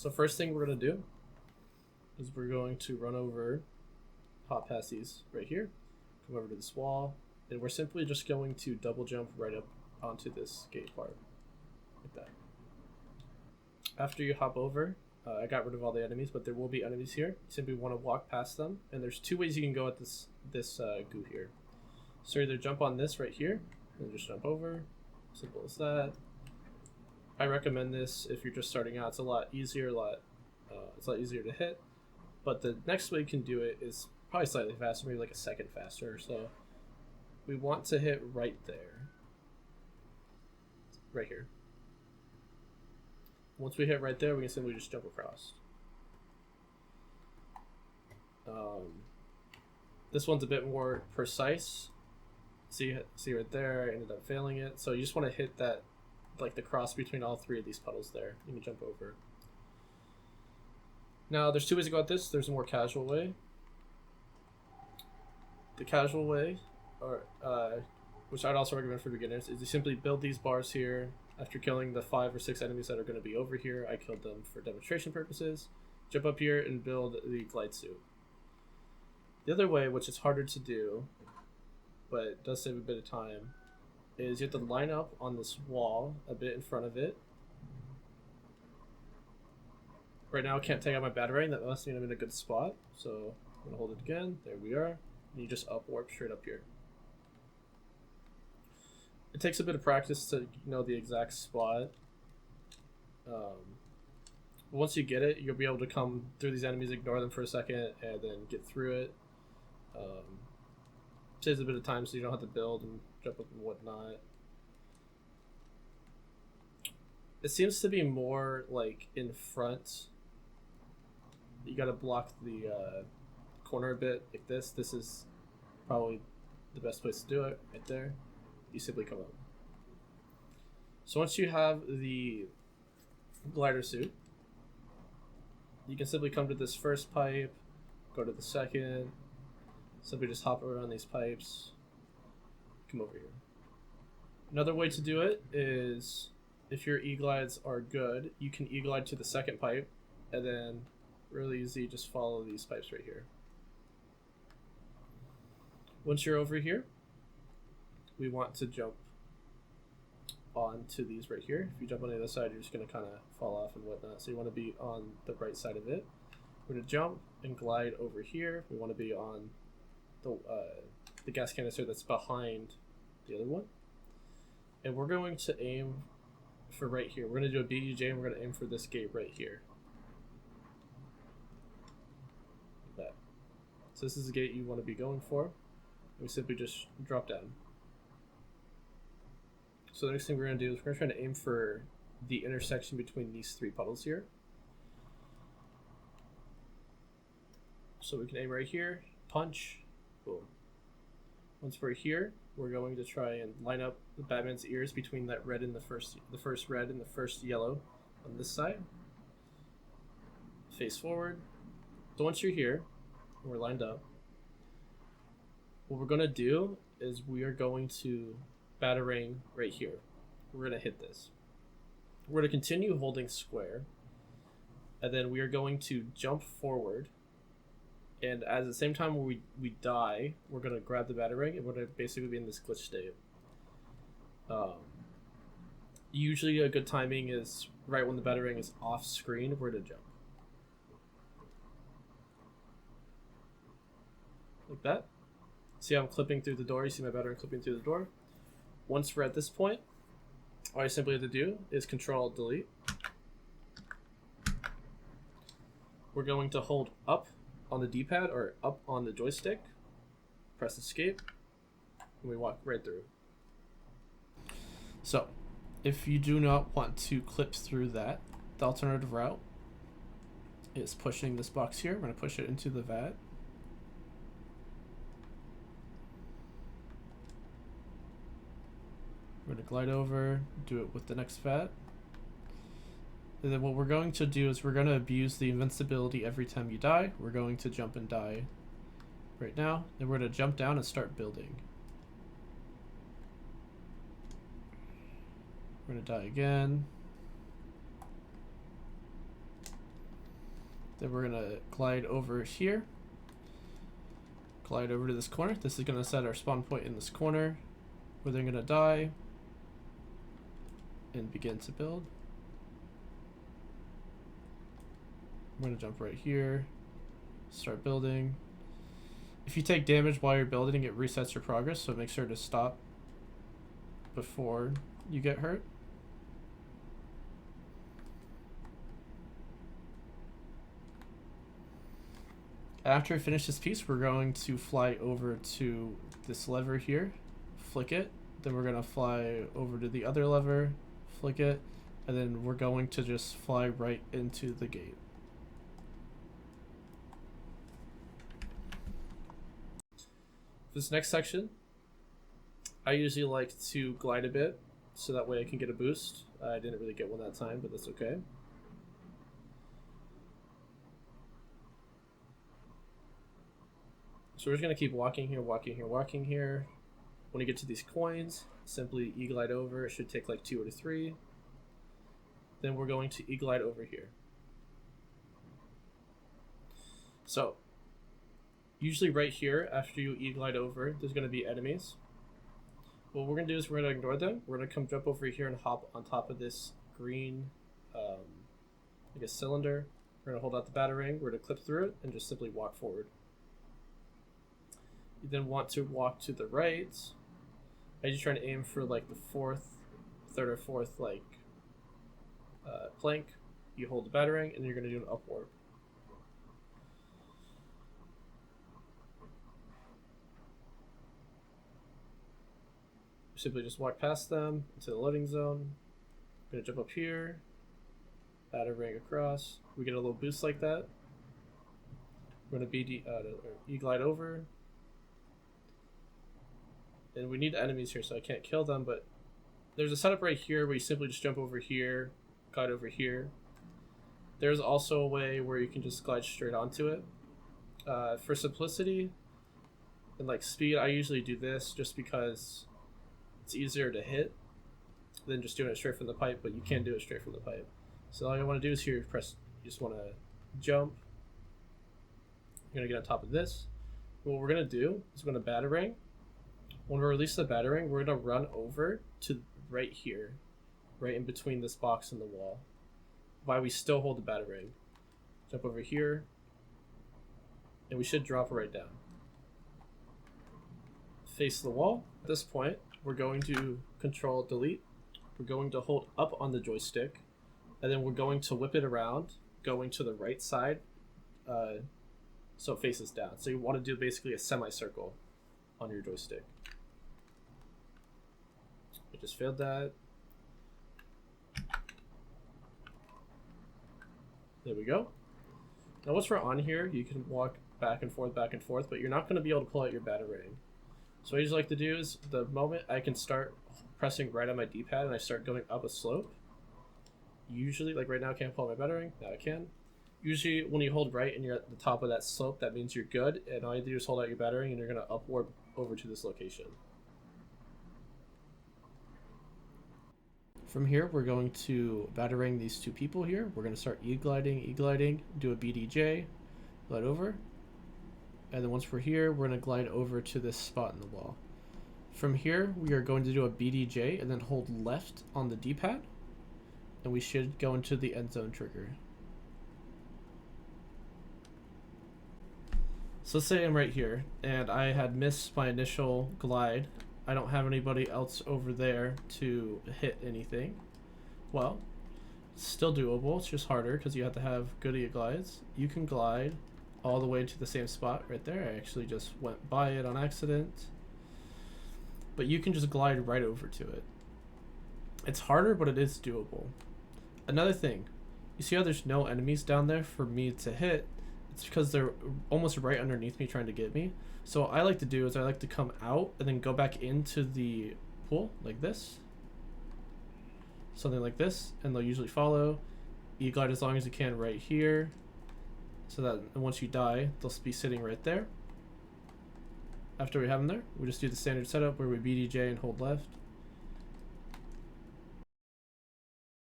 So first thing we're going to do is we're going to run over, hop past these right here, come over to this wall, and we're simply just going to double jump right up onto this gate part, like that. After you hop over, I got rid of all the enemies, but there will be enemies here. You simply want to walk past them, and there's two ways you can go at this goo here. So either jump on this right here, and just jump over, simple as that. I recommend this if you're just starting out. It's a lot easier, it's a lot easier to hit. But the next way you can do it is probably slightly faster, maybe like a second faster or so. We want to hit right there, right here. Once we hit right there, we can simply just jump across. This one's a bit more precise. See right there, I ended up failing it. So you just want to hit that, like the cross between all three of these puddles there. You can jump over. Now, there's two ways to go at this. There's a more casual way. The casual way, or which I'd also recommend for beginners, is you simply build these bars here. After killing the 5 or 6 enemies that are going to be over here, I killed them for demonstration purposes. Jump up here and build the glide suit. The other way, which is harder to do, but it does save a bit of time, is you have to line up on this wall a bit in front of it. Right now I can't take out my batarang, that must mean I'm in a good spot. So I'm going to hold it again, there we are. And you just up warp straight up here. It takes a bit of practice to know the exact spot. Once you get it, you'll be able to come through these enemies, ignore them for a second, and then get through it. Saves a bit of time so you don't have to build and jump up and whatnot. It seems to be more like in front. You gotta block the corner a bit like this. This is probably the best place to do it, right there. You simply come up. So once you have the glider suit, you can simply come to this first pipe, go to the second, simply just hop around these pipes, come over here. Another way to do it is, if your E-glides are good, you can E-glide to the second pipe, and then really easy, just follow these pipes right here. Once you're over here, we want to jump onto these right here. If you jump on the other side, you're just going to kind of fall off and whatnot. So you want to be on the right side of it. We're going to jump and glide over here. We want to be on the gas canister that's behind the other one. And we're going to aim for right here. We're going to do a BDJ and we're going to aim for this gate right here. Like that. So this is the gate you want to be going for. We simply just drop down. So the next thing we're going to do is we're going to try to aim for the intersection between these 3 puddles here. So we can aim right here, punch, boom. Once we're here, we're going to try and line up the Batman's ears between that red and the first red and the first yellow on this side. Face forward. So once you're here, we're lined up. What we're going to do is we are going to batarang right here. We're going to hit this. We're going to continue holding square, and then we are going to jump forward, and at the same time we die, we're going to grab the batarang and we're going to basically be in this glitch state. Usually a good timing is right when the batarang is off screen, we're going to jump. Like that. See how I'm clipping through the door? You see my batarang clipping through the door? Once we're at this point, all I simply have to do is Control-Delete. We're going to hold up on the D-pad or up on the joystick, press Escape, and we walk right through. So, if you do not want to clip through that, the alternative route is pushing this box here. We're going to push it into the vat. We're going to glide over, do it with the next vat. And then what we're going to do is we're going to abuse the invincibility every time you die. We're going to jump and die right now. Then we're going to jump down and start building. We're going to die again. Then we're gonna glide over here. Glide over to this corner. This is gonna set our spawn point in this corner, where they're gonna die and begin to build. I'm gonna jump right here, start building. If you take damage while you're building, it resets your progress, so make sure to stop before you get hurt. After we finish this piece, we're going to fly over to this lever here, flick it, then we're gonna fly over to the other lever, flick it, and then we're going to just fly right into the gate. This next section, I usually like to glide a bit, so that way I can get a boost. I didn't really get one that time, but that's okay. So we're just going to keep walking here, walking here, walking here. When you get to these coins, simply E-glide over. It should take like 2 or 3. Then we're going to E-glide over here. So, usually right here, after you E-glide over, there's going to be enemies. What we're going to do is we're going to ignore them. We're going to come jump over here and hop on top of this green, I guess, cylinder. We're going to hold out the batarang. We're going to clip through it and just simply walk forward. You then want to walk to the right. I just try to aim for like the third or fourth like plank. You hold the batarang and you're going to do an up warp. Simply just walk past them into the loading zone. I'm going to jump up here, batarang across. We get a little boost like that. We're going to E-glide over. And we need enemies here, so I can't kill them, but there's a setup right here where you simply just jump over here, glide over here. There's also a way where you can just glide straight onto it. For simplicity and like speed, I usually do this just because it's easier to hit than just doing it straight from the pipe, but you can do it straight from the pipe. So all you want to do is here, you just want to jump. You're going to get on top of this. What we're going to do is we're going to batarang. When we release the batarang, we're going to run over to right here, right in between this box and the wall, while we still hold the batarang. Jump over here, and we should drop right down. Face the wall. At this point, we're going to control delete. We're going to hold up on the joystick, and then we're going to whip it around, going to the right side, so it faces down. So you want to do basically a semicircle on your joystick. I just failed that. There we go. Now once we're on here, you can walk back and forth, but you're not going to be able to pull out your batarang. So what I usually like to do is the moment I can start pressing right on my D-pad and I start going up a slope, usually, like right now I can't pull out my batarang, now I can. Usually when you hold right and you're at the top of that slope, that means you're good, and all you do is hold out your batarang and you're going to up warp over to this location. From here, we're going to batarang these two people here. We're going to start E-gliding, do a BDJ, glide over. And then once we're here, we're going to glide over to this spot in the wall. From here, we are going to do a BDJ and then hold left on the D-pad. And we should go into the end zone trigger. So let's say I'm right here, and I had missed my initial glide. I don't have anybody else over there to hit anything. Well, it's still doable. It's just harder because you have to have good glides. You can glide all the way to the same spot right there. I actually just went by it on accident. But you can just glide right over to it. It's harder, but it is doable. Another thing, you see how there's no enemies down there for me to hit? It's because they're almost right underneath me trying to get me. So what I like to do is I like to come out and then go back into the pool like this. Something like this, and they'll usually follow. You glide as long as you can right here, so that once you die, they'll be sitting right there. After we have them there, we just do the standard setup where we BDJ and hold left.